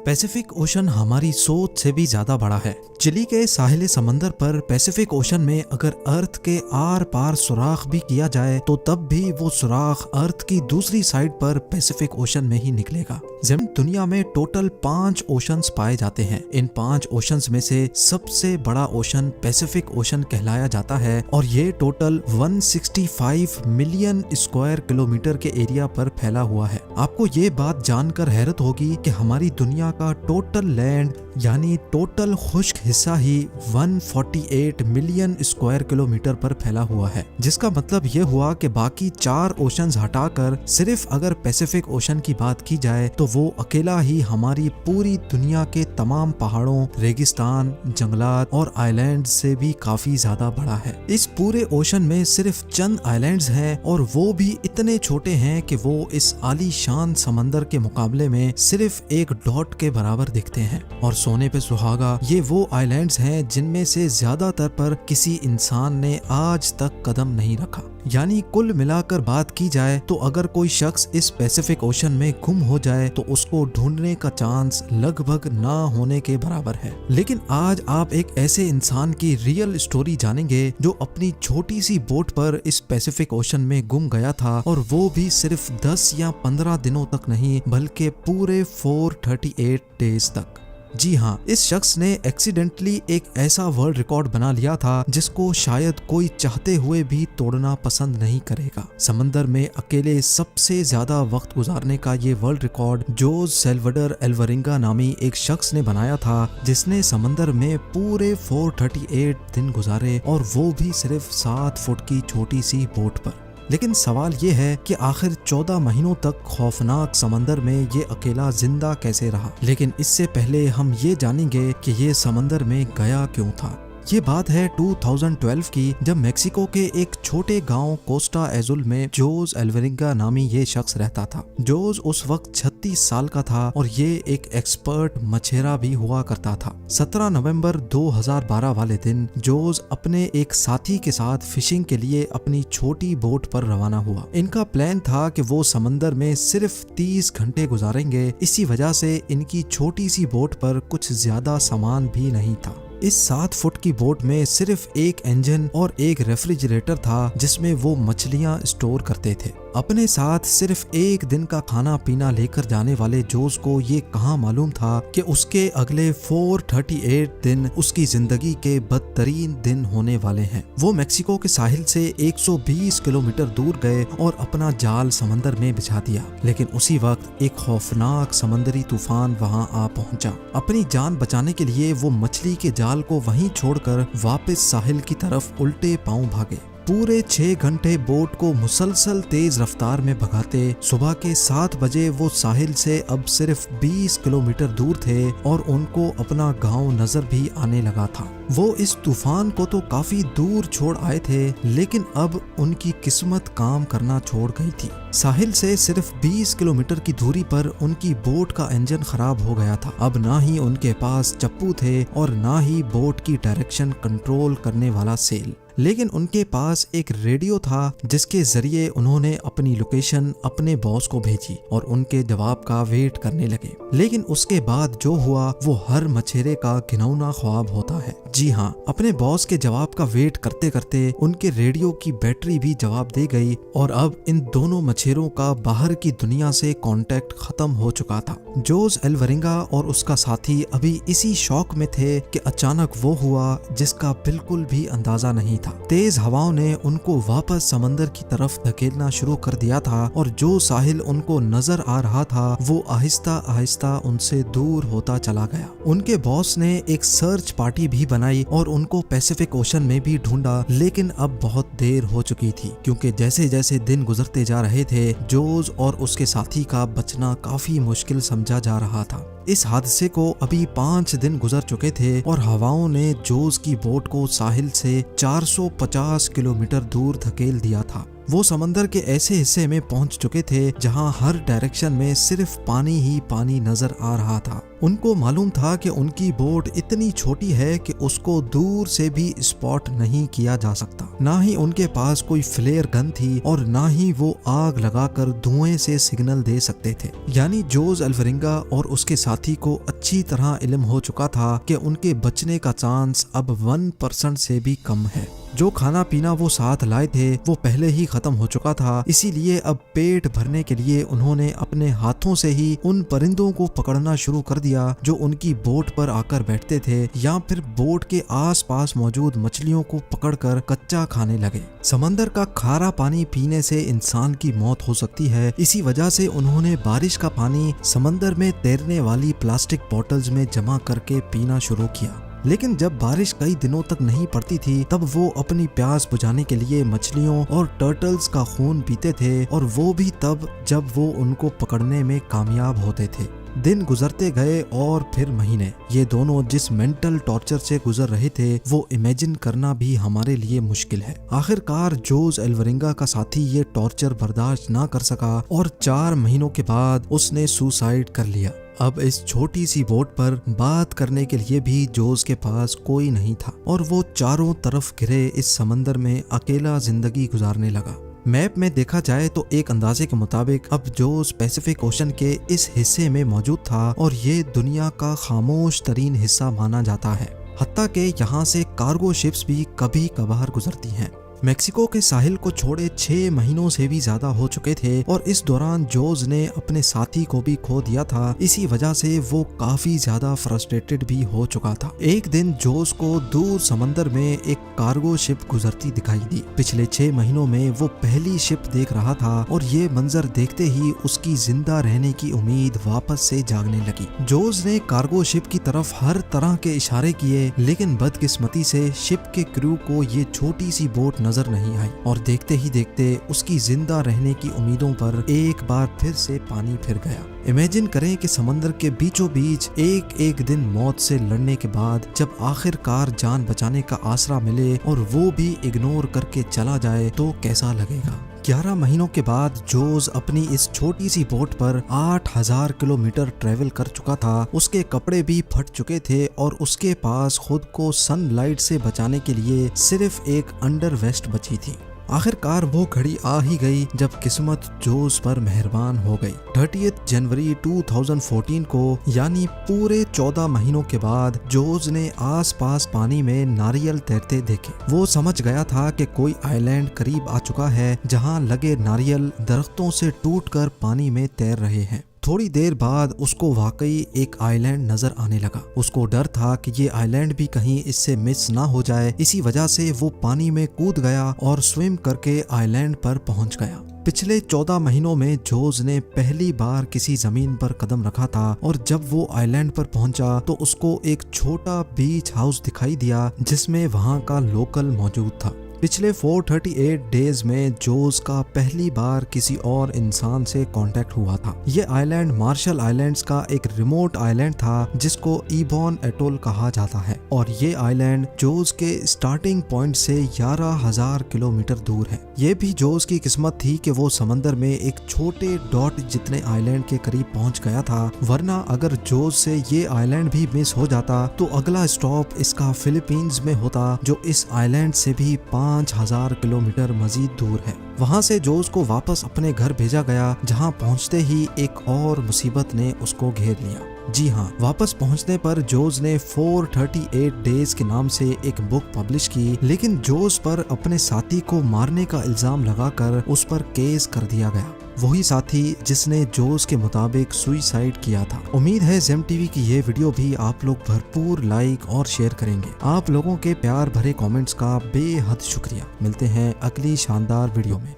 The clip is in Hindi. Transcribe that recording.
पैसिफिक ओशन हमारी सोच से भी ज्यादा बड़ा है। चिली के साहिल समंदर पर पैसिफिक ओशन में अगर अर्थ के आर पार सुराख भी किया जाए तो तब भी वो सुराख अर्थ की दूसरी साइड पर पैसिफिक ओशन में ही निकलेगा। दुनिया में टोटल 5 ओशंस पाए जाते हैं। इन 5 ओशंस में से सबसे बड़ा ओशन पैसिफिक ओशन कहलाया जाता है और ये टोटल 165 मिलियन स्क्वायर किलोमीटर के एरिया पर फैला हुआ है। आपको ये बात जानकर हैरत होगी कि हमारी दुनिया का टोटल लैंड यानी टोटल खुश्क हिस्सा ही 148 मिलियन स्क्वायर किलोमीटर पर फैला हुआ है, जिसका मतलब ये हुआ कि बाकी 4 ओशंस हटाकर सिर्फ अगर पैसिफिक ओशन की बात की जाए तो वो अकेला ही हमारी पूरी दुनिया के तमाम पहाड़ों, रेगिस्तान, जंगलात और आइलैंड से भी काफी ज्यादा बड़ा है। इस पूरे ओशन में सिर्फ चंद आइलैंड्स हैं और वो भी इतने छोटे हैं कि वो इस आलीशान समंदर के मुकाबले में सिर्फ एक डॉट के बराबर दिखते हैं। और सोने पे सुहागा ये वो आइलैंड्स हैं जिनमें से ज्यादातर पर किसी इंसान ने आज तक कदम नहीं रखा। यानी कुल मिलाकर बात की जाए तो अगर कोई शख्स इस पैसिफिक ओशन में गुम हो जाए तो उसको ढूंढने का चांस लगभग ना होने के बराबर है। लेकिन आज आप एक ऐसे इंसान की रियल स्टोरी जानेंगे जो अपनी छोटी सी बोट पर इस पैसिफिक ओशन में गुम गया था, और वो भी सिर्फ 10 या 15 दिनों तक नहीं बल्कि पूरे 438 डेज तक। जी हाँ, इस शख्स ने एक्सीडेंटली एक ऐसा वर्ल्ड रिकॉर्ड बना लिया था जिसको शायद कोई चाहते हुए भी तोड़ना पसंद नहीं करेगा। समंदर में अकेले सबसे ज्यादा वक्त गुजारने का ये वर्ल्ड रिकॉर्ड जोस सेल्वडर एल्वरिंगा नामी एक शख्स ने बनाया था, जिसने समंदर में पूरे 438 दिन गुजारे और वो भी सिर्फ 7 फुट की छोटी सी बोट पर। लेकिन सवाल ये है कि आखिर 14 महीनों तक खौफनाक समंदर में ये अकेला जिंदा कैसे रहा। लेकिन इससे पहले हम ये जानेंगे कि ये समंदर में गया क्यों था। ये बात है 2012 की, जब मेक्सिको के एक छोटे गांव कोस्टा एजुल में जोस एल्वरिंगा नामी ये शख्स रहता था। जोस उस वक्त 36 साल का था और ये एक एक्सपर्ट मछेरा भी हुआ करता था। 17 नवंबर 2012 वाले दिन जोस अपने एक साथी के साथ फिशिंग के लिए अपनी छोटी बोट पर रवाना हुआ। इनका प्लान था कि वो समंदर में सिर्फ 30 घंटे गुजारेंगे। इसी वजह से इनकी छोटी सी बोट पर कुछ ज्यादा सामान भी नहीं था। इस 7 फुट की बोट में सिर्फ एक इंजन और एक रेफ्रिजरेटर था जिसमें वो मछलियां स्टोर करते थे। अपने साथ सिर्फ एक दिन का खाना पीना लेकर जाने वाले जोस को ये कहाँ मालूम था कि उसके अगले 438 दिन उसकी जिंदगी के बदतरीन दिन होने वाले हैं। वो मेक्सिको के साहिल से 120 किलोमीटर दूर गए और अपना जाल समंदर में बिछा दिया। लेकिन उसी वक्त एक खौफनाक समंदरी तूफान वहां आ पहुंचा। अपनी जान बचाने के लिए वो मछली के जाल को वहीं छोड़कर वापस साहिल की तरफ उल्टे पांव भागे। पूरे 6 घंटे बोट को मुसलसल तेज रफ्तार में भगाते सुबह के 7 बजे वो साहिल से अब सिर्फ 20 किलोमीटर दूर थे और उनको अपना गांव नजर भी आने लगा था। वो इस तूफान को तो काफी दूर छोड़ आए थे, लेकिन अब उनकी किस्मत काम करना छोड़ गई थी। साहिल से सिर्फ 20 किलोमीटर की दूरी पर उनकी बोट का इंजन खराब हो गया था। अब ना ही उनके पास चप्पू थे और ना ही बोट की डायरेक्शन कंट्रोल करने वाला सेल, लेकिन उनके पास एक रेडियो था जिसके जरिए उन्होंने अपनी लोकेशन अपने बॉस को भेजी और उनके जवाब का वेट करने लगे। लेकिन उसके बाद जो हुआ वो हर मछेरे का घिनौना ख्वाब होता है। जी हाँ, अपने बॉस के जवाब का वेट करते करते उनके रेडियो की बैटरी भी जवाब दे गई और अब इन दोनों मछेरों का बाहर की दुनिया से कांटेक्ट खत्म हो चुका था। जोस एल्वरिंगा और उसका साथी अभी इसी शौक में थे कि अचानक वो हुआ जिसका बिल्कुल भी अंदाजा नहीं था। तेज हवाओं ने उनको वापस समंदर की तरफ धकेलना शुरू कर दिया था और जो साहिल उनको नजर आ रहा था वो आहिस्ता आहिस्ता उनसे दूर होता चला गया। उनके बॉस ने एक सर्च पार्टी भी बनाई और उनको पैसिफिक ओशन में भी ढूंढा, लेकिन अब बहुत देर हो चुकी थी, क्योंकि जैसे जैसे दिन गुजरते जा रहे थे जोस और उसके साथी का बचना काफी मुश्किल समझा जा रहा था। इस हादसे को अभी 5 दिन गुजर चुके थे और हवाओं ने जोस की बोट को साहिल से 450 किलोमीटर दूर धकेल दिया था। वो समंदर के ऐसे हिस्से में पहुंच चुके थे जहां हर डायरेक्शन में सिर्फ पानी ही पानी नजर आ रहा था। उनको मालूम था कि उनकी बोट इतनी छोटी है कि उसको दूर से भी स्पॉट नहीं किया जा सकता। ना ही उनके पास कोई फ्लेयर गन थी और ना ही वो आग लगाकर धुएं से सिग्नल दे सकते थे। यानी जोस अल्वरिंगा और उसके साथी को अच्छी तरह इल्म हो चुका था कि उनके बचने का चांस अब 1% से भी कम है। जो खाना पीना वो साथ लाए थे वो पहले ही खत्म हो चुका था, इसीलिए अब पेट भरने के लिए उन्होंने अपने हाथों से ही उन परिंदों को पकड़ना शुरू कर दिया जो उनकी बोट पर आकर बैठते थे, या फिर बोट के आसपास मौजूद मछलियों को पकड़कर कच्चा खाने लगे। समंदर का खारा पानी पीने से इंसान की मौत हो सकती है, इसी वजह से उन्होंने बारिश का पानी समंदर में तैरने वाली प्लास्टिक बॉटल्स में जमा करके पीना शुरू किया। लेकिन जब बारिश कई दिनों तक नहीं पड़ती थी तब वो अपनी प्यास बुझाने के लिए मछलियों और टर्टल्स का खून पीते थे, और वो भी तब जब वो उनको पकड़ने में कामयाब होते थे। दिन गुजरते गए और फिर महीने। ये दोनों जिस मेंटल टॉर्चर से गुजर रहे थे वो इमेजिन करना भी हमारे लिए मुश्किल है। आखिरकार जोस अल्वरिंगा का साथी ये टॉर्चर बर्दाश्त ना कर सका और 4 महीनों के बाद उसने सुसाइड कर लिया। अब इस छोटी सी बोट पर बात करने के लिए भी जोस के पास कोई नहीं था और वो चारों तरफ घिरे इस समंदर में अकेला जिंदगी गुजारने लगा। मैप में देखा जाए तो एक अंदाजे के मुताबिक अब जोस पैसिफिक ओशन के इस हिस्से में मौजूद था और ये दुनिया का खामोश तरीन हिस्सा माना जाता है। हत्ता के यहाँ से कार्गो शिप्स भी कभी कभार गुजरती हैं। मेक्सिको के साहिल को छोड़े 6 महीनों से भी ज्यादा हो चुके थे और इस दौरान जोस ने अपने साथी को भी खो दिया था। इसी वजह से वो काफी ज्यादा फ्रस्ट्रेटेड भी हो चुका था। एक दिन जोस को दूर समंदर में एक कार्गो शिप गुजरती दिखाई दी। पिछले 6 महीनों में वो पहली शिप देख रहा था और ये मंजर देखते ही उसकी जिंदा रहने की उम्मीद वापस से जागने लगी। जोस ने कार्गो शिप की तरफ हर तरह के इशारे किए, लेकिन बदकिस्मती से शिप के क्रू को ये छोटी सी बोट नजर नहीं आई और देखते ही देखते उसकी जिंदा रहने की उम्मीदों पर एक बार फिर से पानी फिर गया। इमेजिन करें कि समंदर के बीचों बीच एक दिन मौत से लड़ने के बाद जब आखिरकार जान बचाने का आसरा मिले और वो भी इग्नोर करके चला जाए तो कैसा लगेगा। 11 महीनों के बाद जोस अपनी इस छोटी सी बोट पर 8000 किलोमीटर ट्रेवल कर चुका था। उसके कपड़े भी फट चुके थे और उसके पास खुद को सनलाइट से बचाने के लिए सिर्फ एक अंडर वेस्ट बची थी। आखिरकार वो घड़ी आ ही गई जब किस्मत जोस पर मेहरबान हो गई। 30 जनवरी 2014 को यानी पूरे 14 महीनों के बाद जोस ने आसपास पानी में नारियल तैरते देखे। वो समझ गया था कि कोई आइलैंड करीब आ चुका है जहां लगे नारियल दरख्तों से टूटकर पानी में तैर रहे हैं। थोड़ी देर बाद उसको वाकई एक आइलैंड नजर आने लगा। उसको डर था कि ये आइलैंड भी कहीं इससे मिस ना हो जाए, इसी वजह से वो पानी में कूद गया और स्विम करके आइलैंड पर पहुंच गया। पिछले 14 महीनों में जोस ने पहली बार किसी जमीन पर कदम रखा था और जब वो आइलैंड पर पहुंचा तो उसको एक छोटा बीच हाउस दिखाई दिया जिसमें वहां का लोकल मौजूद था। पिछले 438 डेज में जोस का पहली बार किसी और इंसान से कांटेक्ट हुआ था। ये आइलैंड मार्शल आइलैंड्स का एक रिमोट आइलैंड था जिसको इबॉन एटोल कहा जाता है और ये आइलैंड जोस के स्टार्टिंग पॉइंट से 11,000 किलोमीटर दूर है। ये भी जोस की किस्मत थी कि वो समंदर में एक छोटे डॉट जितने आइलैंड के करीब पहुंच गया था, वरना अगर जोस से ये आइलैंड भी मिस हो जाता तो अगला स्टॉप इसका फिलीपींस में होता जो इस आइलैंड से भी 5,000 किलोमीटर मजीद दूर है। वहां से जोस को वापस अपने घर भेजा गया जहां पहुंचते ही एक और मुसीबत ने उसको घेर लिया। जी हाँ, वापस पहुंचने पर जोस ने 438 डेज के नाम से एक बुक पब्लिश की, लेकिन जोस पर अपने साथी को मारने का इल्जाम लगाकर उस पर केस कर दिया गया। वही साथी जिसने जोस के मुताबिक सुसाइड किया था। उम्मीद है जेम टीवी की ये वीडियो भी आप लोग भरपूर लाइक और शेयर करेंगे। आप लोगों के प्यार भरे कमेंट्स का बेहद शुक्रिया। मिलते हैं अगली शानदार वीडियो में।